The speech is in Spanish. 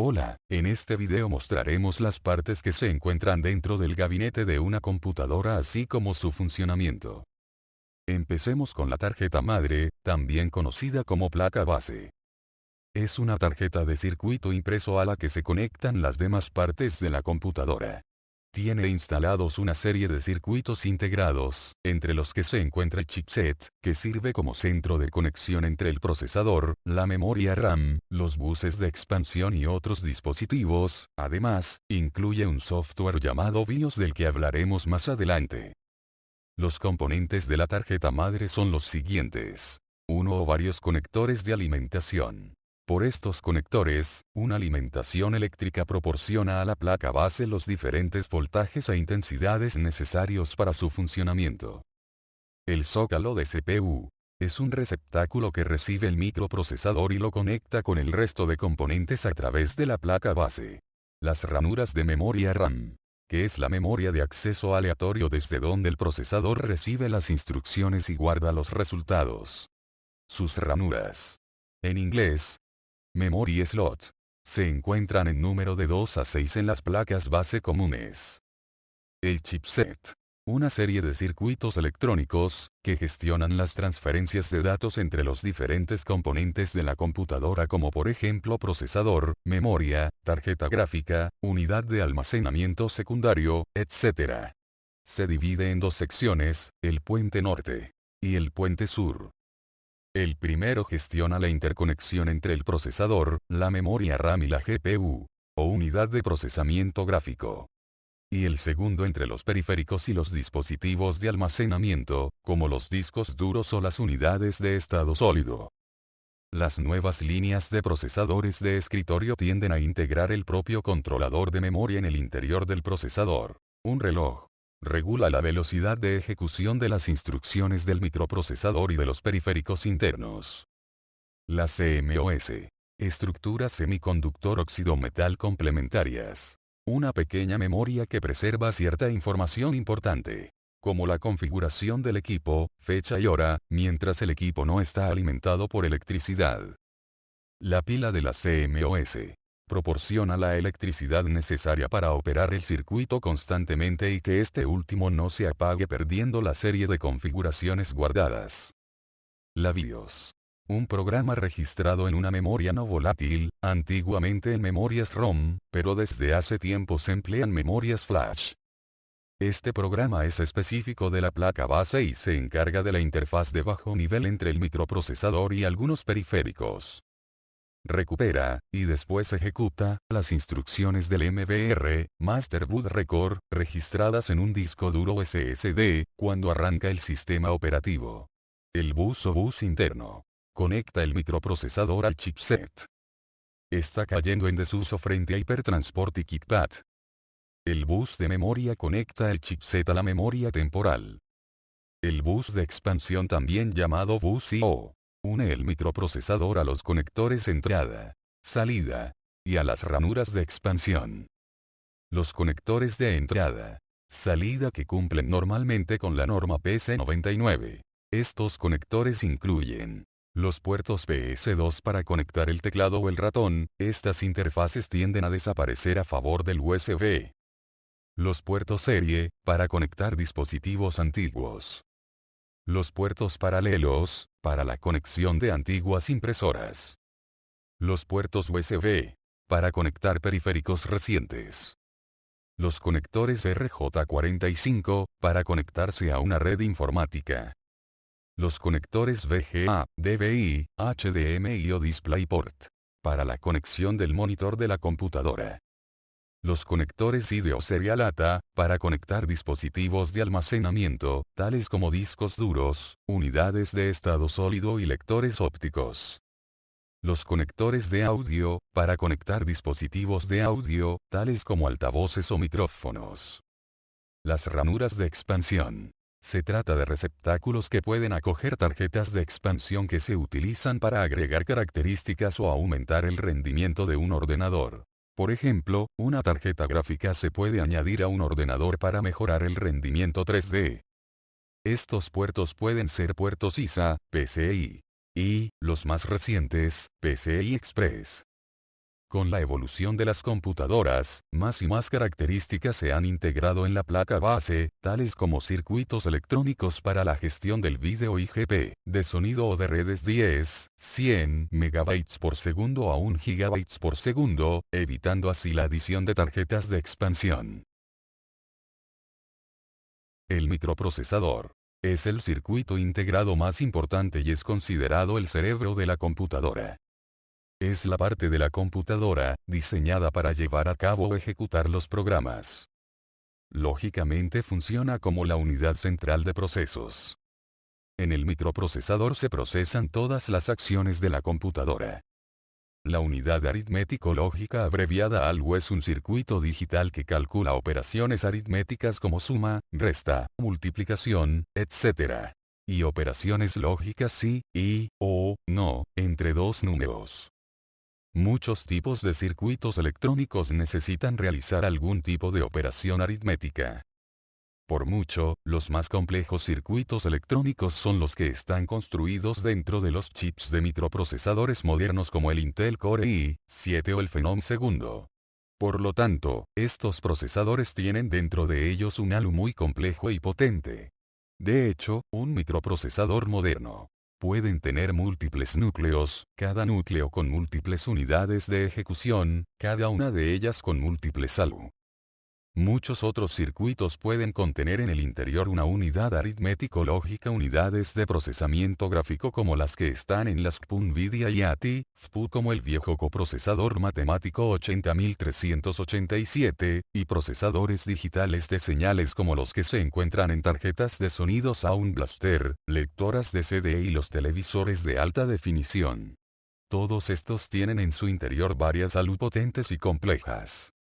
Hola, en este video mostraremos las partes que se encuentran dentro del gabinete de una computadora así como su funcionamiento. Empecemos con la tarjeta madre, también conocida como placa base. Es una tarjeta de circuito impreso a la que se conectan las demás partes de la computadora. Tiene instalados una serie de circuitos integrados, entre los que se encuentra el chipset, que sirve como centro de conexión entre el procesador, la memoria RAM, los buses de expansión y otros dispositivos. Además, incluye un software llamado BIOS del que hablaremos más adelante. Los componentes de la tarjeta madre son los siguientes. Uno o varios conectores de alimentación. Por estos conectores, una alimentación eléctrica proporciona a la placa base los diferentes voltajes e intensidades necesarios para su funcionamiento. El zócalo de CPU. Es un receptáculo que recibe el microprocesador y lo conecta con el resto de componentes a través de la placa base. Las ranuras de memoria RAM, que es la memoria de acceso aleatorio desde donde el procesador recibe las instrucciones y guarda los resultados. Sus ranuras. En inglés, memory slot. Se encuentran en número de 2 a 6 en las placas base comunes. El chipset. Una serie de circuitos electrónicos, que gestionan las transferencias de datos entre los diferentes componentes de la computadora como por ejemplo procesador, memoria, tarjeta gráfica, unidad de almacenamiento secundario, etc. Se divide en dos secciones, el puente norte y el puente sur. El primero gestiona la interconexión entre el procesador, la memoria RAM y la GPU, o unidad de procesamiento gráfico. Y el segundo entre los periféricos y los dispositivos de almacenamiento, como los discos duros o las unidades de estado sólido. Las nuevas líneas de procesadores de escritorio tienden a integrar el propio controlador de memoria en el interior del procesador. Un reloj regula la velocidad de ejecución de las instrucciones del microprocesador y de los periféricos internos. La CMOS. Estructuras semiconductor óxido metal complementarias. Una pequeña memoria que preserva cierta información importante, como la configuración del equipo, fecha y hora, mientras el equipo no está alimentado por electricidad. La pila de la CMOS proporciona la electricidad necesaria para operar el circuito constantemente y que este último no se apague perdiendo la serie de configuraciones guardadas. La BIOS. Un programa registrado en una memoria no volátil, antiguamente en memorias ROM, pero desde hace tiempo se emplean memorias flash. Este programa es específico de la placa base y se encarga de la interfaz de bajo nivel entre el microprocesador y algunos periféricos. Recupera, y después ejecuta, las instrucciones del MBR, Master Boot Record, registradas en un disco duro SSD, cuando arranca el sistema operativo. El bus o bus interno. Conecta el microprocesador al chipset. Está cayendo en desuso frente a Hypertransport y KitKat. El bus de memoria conecta el chipset a la memoria temporal. El bus de expansión, también llamado bus I/O, une el microprocesador a los conectores entrada, salida, y a las ranuras de expansión. Los conectores de entrada, salida que cumplen normalmente con la norma PC99. Estos conectores incluyen los puertos PS2 para conectar el teclado o el ratón. Estas interfaces tienden a desaparecer a favor del USB. Los puertos serie, para conectar dispositivos antiguos. Los puertos paralelos, para la conexión de antiguas impresoras. Los puertos USB, para conectar periféricos recientes. Los conectores RJ45, para conectarse a una red informática. Los conectores VGA, DVI, HDMI o DisplayPort, para la conexión del monitor de la computadora. Los conectores ID o serial ATA, para conectar dispositivos de almacenamiento, tales como discos duros, unidades de estado sólido y lectores ópticos. Los conectores de audio, para conectar dispositivos de audio, tales como altavoces o micrófonos. Las ranuras de expansión. Se trata de receptáculos que pueden acoger tarjetas de expansión que se utilizan para agregar características o aumentar el rendimiento de un ordenador. Por ejemplo, una tarjeta gráfica se puede añadir a un ordenador para mejorar el rendimiento 3D. Estos puertos pueden ser puertos ISA, PCI, y, los más recientes, PCI Express. Con la evolución de las computadoras, más y más características se han integrado en la placa base, tales como circuitos electrónicos para la gestión del vídeo IGP, de sonido o de redes 10, 100 megabytes por segundo a 1 gigabytes por segundo, evitando así la adición de tarjetas de expansión. El microprocesador es el circuito integrado más importante y es considerado el cerebro de la computadora. Es la parte de la computadora, diseñada para llevar a cabo o ejecutar los programas. Lógicamente funciona como la unidad central de procesos. En el microprocesador se procesan todas las acciones de la computadora. La unidad aritmético-lógica abreviada ALU es un circuito digital que calcula operaciones aritméticas como suma, resta, multiplicación, etc. Y operaciones lógicas sí, y, o, no, entre dos números. Muchos tipos de circuitos electrónicos necesitan realizar algún tipo de operación aritmética. Por mucho, los más complejos circuitos electrónicos son los que están construidos dentro de los chips de microprocesadores modernos como el Intel Core i7 o el Phenom II. Por lo tanto, estos procesadores tienen dentro de ellos un ALU muy complejo y potente. De hecho, un microprocesador moderno pueden tener múltiples núcleos, cada núcleo con múltiples unidades de ejecución, cada una de ellas con múltiples ALU. Muchos otros circuitos pueden contener en el interior una unidad aritmético-lógica, unidades de procesamiento gráfico como las que están en las CPU NVIDIA y ATI, FPU como el viejo coprocesador matemático 80387, y procesadores digitales de señales como los que se encuentran en tarjetas de sonido Sound Blaster, lectoras de CD y los televisores de alta definición. Todos estos tienen en su interior varias ALU potentes y complejas.